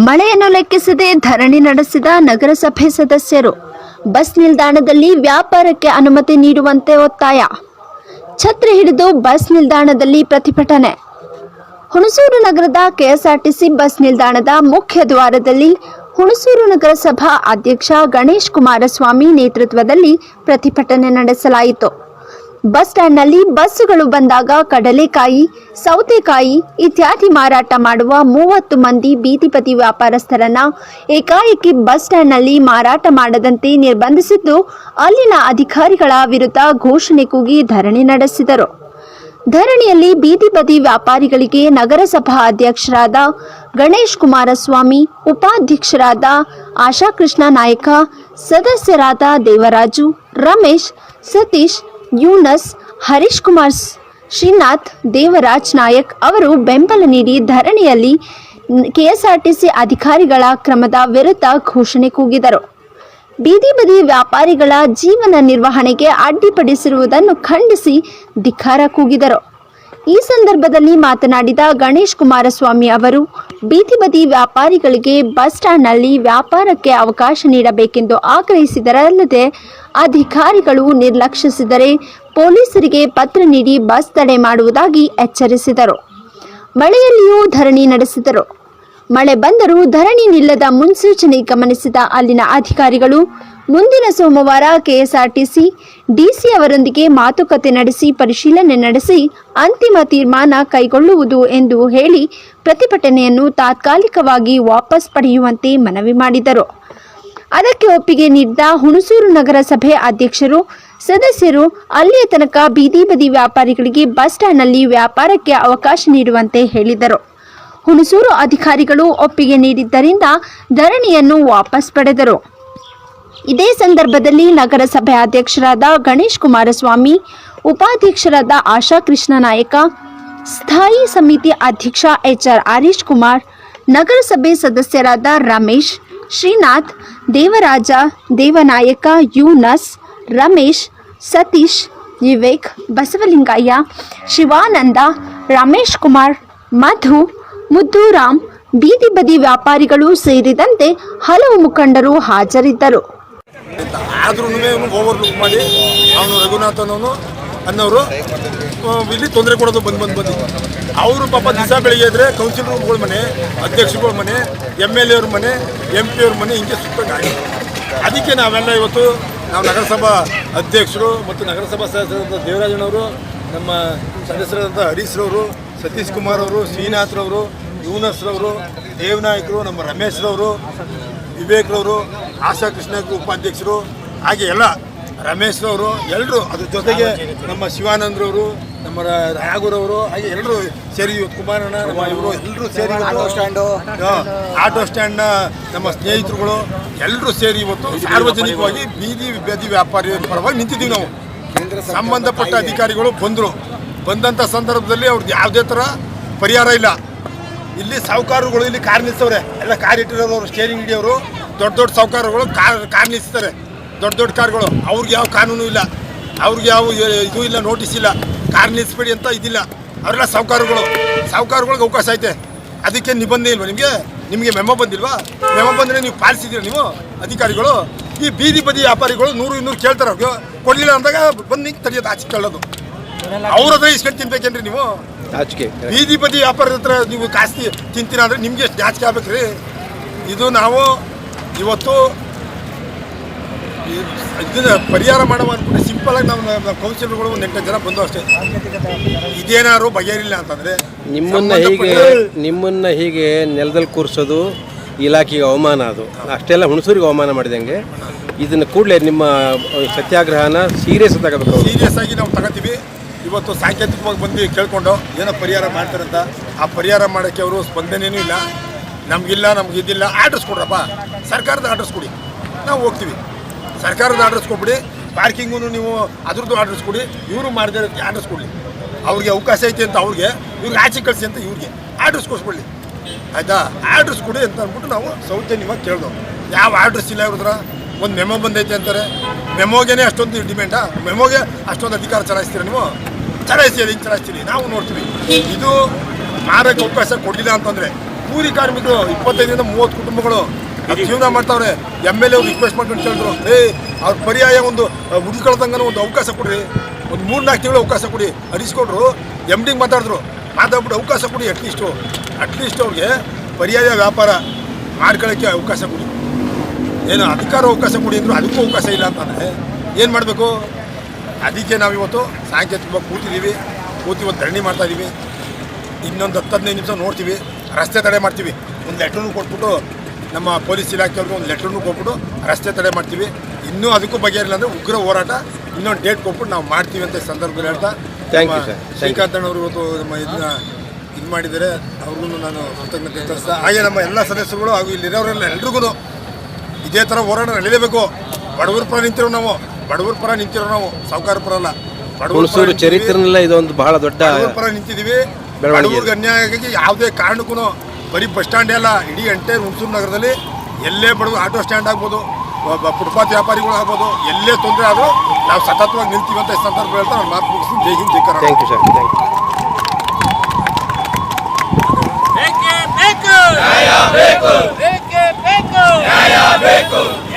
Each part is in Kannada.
ಮಳೆಯನ್ನು ಲೆಕ್ಕಿಸದೆ ಧರಣಿ ನಡೆಸಿದ ನಗರಸಭೆ ಸದಸ್ಯರು. ಬಸ್ ನಿಲ್ದಾಣದಲ್ಲಿ ವ್ಯಾಪಾರಕ್ಕೆ ಅನುಮತಿ ನೀಡುವಂತೆ ಒತ್ತಾಯ. ಛತ್ರಿ ಹಿಡಿದು ಬಸ್ ನಿಲ್ದಾಣದಲ್ಲಿ ಪ್ರತಿಭಟನೆ. ಹುಣಸೂರು ನಗರದ ಕೆಎಸ್ಆರ್ಟಿಸಿ ಬಸ್ ನಿಲ್ದಾಣದ ಮುಖ್ಯ ದ್ವಾರದಲ್ಲಿ ಹುಣಸೂರು ನಗರಸಭಾ ಅಧ್ಯಕ್ಷ ಗಣೇಶ್ ಕುಮಾರಸ್ವಾಮಿ ನೇತೃತ್ವದಲ್ಲಿ ಪ್ರತಿಭಟನೆ ನಡೆಸಲಾಯಿತು. ಬಸ್ ಸ್ಟ್ಯಾಂಡ್ನಲ್ಲಿ ಬಸ್ಸುಗಳು ಬಂದಾಗ ಕಡಲೆಕಾಯಿ, ಸೌತೆಕಾಯಿ ಇತ್ಯಾದಿ ಮಾರಾಟ ಮಾಡುವ 30 ಮಂದಿ ಬೀದಿಬದಿ ವ್ಯಾಪಾರಸ್ಥರನ್ನ ಏಕಾಏಕಿ ಬಸ್ ಸ್ಟ್ಯಾಂಡ್ನಲ್ಲಿ ಮಾರಾಟ ಮಾಡದಂತೆ ನಿರ್ಬಂಧಿಸಿದ್ದು, ಅಲ್ಲಿನ ಅಧಿಕಾರಿಗಳ ವಿರುದ್ಧ ಘೋಷಣೆ ಕೂಗಿ ಧರಣಿ ನಡೆಸಿದರು. ಧರಣಿಯಲ್ಲಿ ಬೀದಿಬದಿ ವ್ಯಾಪಾರಿಗಳಿಗೆ ನಗರಸಭಾ ಅಧ್ಯಕ್ಷರಾದ ಗಣೇಶ್ ಕುಮಾರಸ್ವಾಮಿ, ಉಪಾಧ್ಯಕ್ಷರಾದ ಆಶಾಕೃಷ್ಣ ನಾಯಕ, ಸದಸ್ಯರಾದ ದೇವರಾಜು, ರಮೇಶ್, ಸತೀಶ್, ಯೂನಸ್, ಹರೀಶ್ ಕುಮಾರ್, ಶ್ರೀನಾಥ್, ದೇವರಾಜ್ ನಾಯಕ್ ಅವರು ಬೆಂಬಲ ನೀಡಿ ಧರಣಿಯಲ್ಲಿ ಕೆಎಸ್ಆರ್ಟಿಸಿ ಅಧಿಕಾರಿಗಳ ಕ್ರಮದ ವಿರುದ್ಧ ಘೋಷಣೆ ಕೂಗಿದರು. ಬೀದಿ ಬದಿ ವ್ಯಾಪಾರಿಗಳ ಜೀವನ ನಿರ್ವಹಣೆಗೆ ಅಡ್ಡಿಪಡಿಸಿರುವುದನ್ನು ಖಂಡಿಸಿ ಧಿಕ್ಕಾರ ಕೂಗಿದರು. ಈ ಸಂದರ್ಭದಲ್ಲಿ ಮಾತನಾಡಿದ ಗಣೇಶ್ ಕುಮಾರಸ್ವಾಮಿ ಅವರು, ಬೀದಿ ಬದಿ ವ್ಯಾಪಾರಿಗಳಿಗೆ ಬಸ್ ಸ್ಟ್ಯಾಂಡ್ನಲ್ಲಿ ವ್ಯಾಪಾರಕ್ಕೆ ಅವಕಾಶ ನೀಡಬೇಕೆಂದು ಆಗ್ರಹಿಸಿದರಲ್ಲದೆ ಅಧಿಕಾರಿಗಳು ನಿರ್ಲಕ್ಷಿಸಿದರೆ ಪೊಲೀಸರಿಗೆ ಪತ್ರ ನೀಡಿ ಬಸ್ ತಡೆ ಮಾಡುವುದಾಗಿ ಎಚ್ಚರಿಸಿದರು. ಮಳೆಯಲ್ಲಿಯೂ ಧರಣಿ ನಡೆಸಿದರು. ಮಳೆ ಬಂದರೂ ಧರಣಿ ನಿಲ್ಲದ ಮುನ್ಸೂಚನೆ ಗಮನಿಸಿದ ಅಲ್ಲಿನ ಅಧಿಕಾರಿಗಳು ಮುಂದಿನ ಸೋಮವಾರ ಕೆಎಸ್ಆರ್ಟಿಸಿ ಡಿಸಿ ಅವರೊಂದಿಗೆ ಮಾತುಕತೆ ನಡೆಸಿ ಪರಿಶೀಲನೆ ನಡೆಸಿ ಅಂತಿಮ ತೀರ್ಮಾನ ಕೈಗೊಳ್ಳುವುದು ಎಂದು ಹೇಳಿ ಪ್ರತಿಭಟನೆಯನ್ನು ತಾತ್ಕಾಲಿಕವಾಗಿ ವಾಪಸ್ ಪಡೆಯುವಂತೆ ಮನವಿ ಮಾಡಿದರು. ಅದಕ್ಕೆ ಒಪ್ಪಿಗೆ ನೀಡಿದ ಹುಣಸೂರು ನಗರಸಭೆ ಅಧ್ಯಕ್ಷರು, ಸದಸ್ಯರು ಅಲ್ಲಿಯ ತನಕ ಬೀದಿ ಬದಿ ವ್ಯಾಪಾರಿಗಳಿಗೆ ಬಸ್ ಸ್ಟ್ಯಾಂಡ್ನಲ್ಲಿ ವ್ಯಾಪಾರಕ್ಕೆ ಅವಕಾಶ ನೀಡುವಂತೆ ಹೇಳಿದರು. ಹುಣಸೂರು ಅಧಿಕಾರಿಗಳು ಒಪ್ಪಿಗೆ ನೀಡಿದ್ದರಿಂದ ಧರಣಿಯನ್ನು ವಾಪಸ್ ಪಡೆದರು. ಇದೇ ಸಂದರ್ಭದಲ್ಲಿ ನಗರಸಭೆ ಅಧ್ಯಕ್ಷರಾದ ಗಣೇಶ್ ಕುಮಾರಸ್ವಾಮಿ, ಉಪಾಧ್ಯಕ್ಷರಾದ ಆಶಾಕೃಷ್ಣ ನಾಯಕ, ಸ್ಥಾಯಿ ಸಮಿತಿ ಅಧ್ಯಕ್ಷ HR ಹರೀಶ್ ಕುಮಾರ್, ನಗರಸಭೆ ಸದಸ್ಯರಾದ ರಮೇಶ್, ಶ್ರೀನಾಥ್, ದೇವರಾಜ, ದೇವನಾಯಕ, ಯೂನಸ್, ರಮೇಶ್, ಸತೀಶ್, ವಿವೇಕ್, ಬಸವಲಿಂಗಯ್ಯ, ಶಿವಾನಂದ, ರಮೇಶ್ ಕುಮಾರ್, ಮಧು, ಮುದ್ದುರಾಮ್, ಬೀದಿ ಬದಿ ವ್ಯಾಪಾರಿಗಳು ಸೇರಿದಂತೆ ಹಲವು ಮುಖಂಡರು ಹಾಜರಿದ್ದರು. ಆದ್ರೂ ಓವರ್ಲುಕ್ ಮಾಡಿ ಅವನು ರಘುನಾಥ್ ಅನ್ನೋರು ಇಲ್ಲಿ ತೊಂದರೆ ಕೊಡೋದು ಬಂದು ಅವರು ಪಾಪ ದಿವಸ ಬೆಳಿಗ್ಗೆ ಇದ್ರೆ ಕೌನ್ಸಿಲರ್ಗಳ ಮನೆ, ಅಧ್ಯಕ್ಷರುಗಳ ಮನೆ, MLA ಅವ್ರ ಮನೆ, MP ಅವ್ರ ಮನೆ ಹಿಂಗೆ ಸುತ್ತಾಗಿ. ಅದಕ್ಕೆ ನಾವೆಲ್ಲ ಇವತ್ತು ನಾವು ನಗರಸಭಾ ಅಧ್ಯಕ್ಷರು ಮತ್ತು ನಗರಸಭಾ ಸದಸ್ಯರಾದ ದೇವರಾಜನವರು, ನಮ್ಮ ಸದಸ್ಯರಾದಂಥ ಹರೀಶ್ರವರು, ಸತೀಶ್ ಕುಮಾರ್ ಅವರು, ಶ್ರೀನಾಥ್ರವರು, ಯೂನಸ್ರವರು, ದೇವನಾಯಕರು, ನಮ್ಮ ರಮೇಶ್ರವರು, ವಿವೇಕ್ರವರು, ಆಶಾಕೃಷ್ಣ ಉಪಾಧ್ಯಕ್ಷರು, ಹಾಗೆ ಎಲ್ಲ ರಮೇಶ್ರವರು ಎಲ್ಲರೂ, ಅದ್ರ ಜೊತೆಗೆ ನಮ್ಮ ಶಿವಾನಂದ್ರವರು, ನಮ್ಮ ರಾಘುರವರು, ಹಾಗೆ ಎಲ್ಲರೂ ಸೇರಿ ಕುಮಾರಣ್ಣ, ನಮ್ಮ ಇವರು ಎಲ್ಲರೂ ಸೇರಿ ಆಟೋ ಸ್ಟ್ಯಾಂಡ್ನ ನಮ್ಮ ಸ್ನೇಹಿತರುಗಳು ಎಲ್ಲರೂ ಸೇರಿ ಇವತ್ತು ಸಾರ್ವಜನಿಕವಾಗಿ ಬೀದಿ ಬದಿ ವ್ಯಾಪಾರಿ ಪರವಾಗಿ ನಿಂತಿದ್ದೀವಿ. ನಾವು ಸಂಬಂಧಪಟ್ಟ ಅಧಿಕಾರಿಗಳು ಬಂದಂಥ ಸಂದರ್ಭದಲ್ಲಿ ಅವ್ರದ್ದು ಯಾವುದೇ ಥರ ಪರಿಹಾರ ಇಲ್ಲ. ಇಲ್ಲಿ ಸಾಹುಕಾರರುಗಳು ಇಲ್ಲಿ ಕಾರ್ ನಿಲ್ಲಿಸ್ತವ್ರೆ, ಎಲ್ಲ ಕಾರ್ ಇಟ್ಟಿರೋರು, ಸ್ಟೇರಿಂಗ್ ಹಿಡಿಯೋರು, ದೊಡ್ಡ ಸಾಹುಕಾರರುಗಳು ಕಾರ್ ನಿಲ್ಲಿಸ್ತಾರೆ, ದೊಡ್ಡ ಕಾರ್ಗಳು. ಅವ್ರಿಗೆ ಯಾವ ಕಾನೂನು ಇಲ್ಲ, ಅವ್ರಿಗೆ ಯಾವ ಇದು ಇಲ್ಲ, ನೋಟಿಸ್ ಇಲ್ಲ, ಕಾರ್ ನಿಲ್ಲಿಸ್ಬೇಡಿ ಅಂತ ಇದಿಲ್ಲ. ಅವರೆಲ್ಲ ಸಾಹುಕಾರಗಳಿಗೆ ಅವಕಾಶ ಐತೆ. ಅದಕ್ಕೆ ನಿಬಂಧನೆ ಇಲ್ವಾ ನಿಮಗೆ ಮೆಮೊ ಬಂದಿಲ್ವಾ? ಮೆಮೊ ಬಂದರೆ ನೀವು ಪಾಲಿಸಿದ್ದೀರ ನೀವು ಅಧಿಕಾರಿಗಳು? ಈ ಬೀದಿ ಬದಿ ವ್ಯಾಪಾರಿಗಳು 100-200 ಕೇಳ್ತಾರೆ, ಅವ್ರಿಗೆ ಕೊಡಲಿಲ್ಲ ಅಂದಾಗ ಬಂದು ನಿಂಗೆ ತಡೆಯೋದು ಆಚೆ ಕೇಳೋದು. ಅವ್ರ ಹತ್ರ ಇಸ್ಕೊಂಡು ತಿನ್ಬೇಕೇನ್ರಿ ನೀವು? ಬೀದಿ ಬದಿ ವ್ಯಾಪಾರದ ಹತ್ರ ನೀವು ಕಾಸ್ತಿ ತಿಂತೀರ ಅಂದರೆ ನಿಮಗೆ ಎಷ್ಟು ಜಾಸ್ತಿ ಆಗ್ಬೇಕ್ರಿ? ಇದು ನಾವು ಇವತ್ತು ಇದನ್ನ ಪರಿಹಾರ ಮಾಡುವ ಅಂದ್ಬಿಟ್ಟು ಸಿಂಪಲಾಗಿ ನಾವು ಕೌನ್ಸಿಲರ್ಗಳು 8 ಜನ ಬಂದು ಅಷ್ಟೇ. ಇದೇನಾದ್ರು ಬಗೆಹರಿಲ್ಲ ಅಂತಂದರೆ ನಿಮ್ಮನ್ನ ಹೀಗೆ ನೆಲದಲ್ಲಿ ಕೂರಿಸೋದು ಇಲಾಖೆಗೆ ಅವಮಾನ. ಅದು ಅಷ್ಟೆಲ್ಲ ಹುಣಸೂರಿಗೆ ಅವಮಾನ ಮಾಡಿದಂಗೆ. ಇದನ್ನು ಕೂಡಲೇ ನಿಮ್ಮ ಸತ್ಯಾಗ್ರಹನ ಸೀರಿಯಸ್ ಆಗಿ ನಾವು ತಗೋತೀವಿ. ಇವತ್ತು ಸಾಂಕೇತಿಕವಾಗಿ ಬಂದು ಕೇಳ್ಕೊಂಡು ಏನೋ ಪರಿಹಾರ ಮಾಡ್ತಾರಂತ. ಆ ಪರಿಹಾರ ಮಾಡೋಕ್ಕೆ ಅವರು ಸ್ಪಂದನೇನೂ ಇಲ್ಲ. ನಮಗಿದಿಲ್ಲ, ಆರ್ಡರ್ಸ್ ಕೊಡ್ರಪ್ಪ, ಸರ್ಕಾರದ ಆರ್ಡರ್ಸ್ ಕೊಡಿ, ನಾವು ಹೋಗ್ತೀವಿ. ಸರ್ಕಾರದ ಆರ್ಡರ್ಸ್ ಕೊಟ್ಬಿಡಿ, ಪಾರ್ಕಿಂಗು ನೀವು ಅದ್ರದ್ದು ಆರ್ಡರ್ಸ್ ಕೊಡಿ, ಇವರು ಮಾಡಿದ್ರೆ ಆರ್ಡರ್ಸ್ ಕೊಡಲಿ. ಅವ್ರಿಗೆ ಅವಕಾಶ ಐತೆ ಅಂತ ಇವ್ರಿಗೆ ಆಚೆ ಕಳಿಸಿ ಅಂತ ಇವ್ರಿಗೆ ಆರ್ಡರ್ಸ್ ಕೊಡಿಸ್ಕೊಳ್ಳಿ, ಆಯಿತಾ? ಆರ್ಡರ್ಸ್ ಕೊಡಿ ಅಂತ ಅಂದ್ಬಿಟ್ಟು ನಾವು ಸೌಜನ್ಯವಾಗಿ ಕೇಳ್ದೋ. ಯಾವ ಆರ್ಡರ್ಸ್ ಇಲ್ಲ ಇವ್ರದ್ರ. ಒಂದು ಮೆಮೊ ಬಂದೈತೆ ಅಂತಾರೆ, ಮೆಮೋಗೇನೆ ಅಷ್ಟೊಂದು ಡಿಮ್ಯಾಂಡಾ? ಮೆಮೋಗೆ ಅಷ್ಟೊಂದು ಅಧಿಕಾರ ಚಲಾಯಿಸ್ತೀರ ನೀವು? ಚಲಾಯಿಸಿ, ಅದು ಹಿಂಗೆ ಚಲಾಯಿಸ್ತೀರಿ, ನಾವು ನೋಡ್ತೀವಿ. ಇದು ಮಾರಕ್ಕೆ ಅವಕಾಶ ಕೊಡಲಿಲ್ಲ ಅಂತಂದರೆ ಕೂಲಿ ಕಾರ್ಮಿಕರು 25ರಿಂದ 30 ಕುಟುಂಬಗಳು ಅದು ಜೀವನ ಮಾಡ್ತಾವ್ರೆ. MLA ಅವ್ರು ರಿಕ್ವೆಸ್ಟ್ ಮಾಡ್ಕೊಂಡು ಕೇಳಿದ್ರು, ಅವ್ರ ಪರ್ಯಾಯ ಒಂದು ಹುಡುಕೊಳ್ದಂಗೆ ಒಂದು ಅವಕಾಶ ಕೊಡ್ರಿ, ಒಂದು 3-4 ತಿಂಗಳು ಅವಕಾಶ ಕೊಡಿ. ಅಡಿಸ್ಕೊಟ್ರು, MD ಮಾತಾಡಿದ್ರು, ಮಾತಾಡ್ಬಿಟ್ಟು ಅವಕಾಶ ಕೊಡಿ, ಅಟ್ಲೀಸ್ಟ್ ಅವ್ರಿಗೆ ಪರ್ಯಾಯ ವ್ಯಾಪಾರ ಮಾಡ್ಕೊಳ್ಳೋಕ್ಕೆ ಅವಕಾಶ ಕೊಡಿ. ಏನು ಅಧಿಕಾರ ಅವಕಾಶ ಕೊಡಿ ಅಂದರು, ಅದಕ್ಕೂ ಅವಕಾಶ ಇಲ್ಲ ಅಂತಂದರೆ ಏನು ಮಾಡಬೇಕು? ಅದಕ್ಕೆ ನಾವಿವತ್ತು ಸಾಂಕೇತಿಕವಾಗಿ ಕೂತಿ ಒಂದು ಧರಣಿ ಮಾಡ್ತಾಯಿದ್ದೀವಿ. ಇನ್ನೊಂದು 10-15 ನಿಮಿಷ ನೋಡ್ತೀವಿ, ರಸ್ತೆ ತಡೆ ಮಾಡ್ತೀವಿ. ಒಂದು ಲೆಟ್ರನ್ನು ಕೊಟ್ಬಿಟ್ಟು ನಮ್ಮ ಪೊಲೀಸ್ ಇಲಾಖೆಯವ್ರಿಗೆ ಒಂದು ಲೆಟ್ರನ್ನು ಕೊಟ್ಬಿಟ್ಟು ರಸ್ತೆ ತಡೆ ಮಾಡ್ತೀವಿ. ಇನ್ನೂ ಅದಕ್ಕೂ ಬಗೆಹರಿಲ್ಲ ಅಂದರೆ ಉಗ್ರ ಹೋರಾಟ ಇನ್ನೊಂದು ಡೇಟ್ ಕೊಟ್ಬಿಟ್ಟು ನಾವು ಮಾಡ್ತೀವಿ ಅಂತ ಸಂದರ್ಭದಲ್ಲಿ ಹೇಳ್ತಾ, ಶ್ರೀಕಾಂತ್ ಅಣ್ಣವರು ಇವತ್ತು ನಮ್ಮ ಇದನ್ನ ಇದು ಮಾಡಿದ್ದಾರೆ, ಅವ್ರಿಗೂ ನಾನು ಕೃತಜ್ಞತೆ ತೋರಿಸ್ತಾ. ಹಾಗೆ ನಮ್ಮ ಎಲ್ಲ ಸದಸ್ಯರುಗಳು ಹಾಗೂ ಇಲ್ಲಿರೋರೆಲ್ಲ ಎಲ್ರಿಗೂ ಇದೇ ಥರ ಹೋರಾಟ ನಡೀಲೇಬೇಕು. ಬಡವರ ಪರ ನಿಂತಿರೋ ನಾವು ಸಾಹುಕಾರ ಪರ ಅಲ್ಲ. ಹುಣಸೂರು ಚರಿತ್ರೆನೆಲ್ಲ ಇದೊಂದು ಬಹಳ ದೊಡ್ಡ ಪರ ನಿಂತಿದ್ದೀವಿ. ಬಡವರಿಗೆ ಅನ್ಯಾಯಕ್ಕೆ ಯಾವುದೇ ಕಾರಣಕ್ಕೂ ಬರೀ ಬಸ್ ಸ್ಟ್ಯಾಂಡೇ ಅಲ್ಲ, ಇಡೀ ಎಂಟೈರ್ ಹುಣಸೂರು ನಗರದಲ್ಲಿ ಎಲ್ಲೇ ಬಡವರು ಆಟೋ ಸ್ಟ್ಯಾಂಡ್ ಆಗ್ಬೋದು, ಫುಟ್ಪಾತ್ ವ್ಯಾಪಾರಿಗಳು ಆಗ್ಬೋದು, ಎಲ್ಲೇ ತೊಂದರೆ ಆದರೂ ನಾವು ಸತತವಾಗಿ ನಿಲ್ತೀವಿ ಅಂತ ಈ ಸಂದರ್ಭ ಹೇಳ್ತಾ ನಾನು ಮಾತು ಮುಗಿಸ್ತೀನಿ. ಜೈ ಹಿಂದ್, ಜೈ ಕರ್ನಾಟಕ. Thank you sir.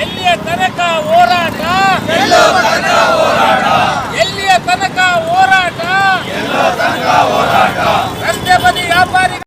ಎಲ್ಲಿಯ ತನಕ ಹೋರಾಟ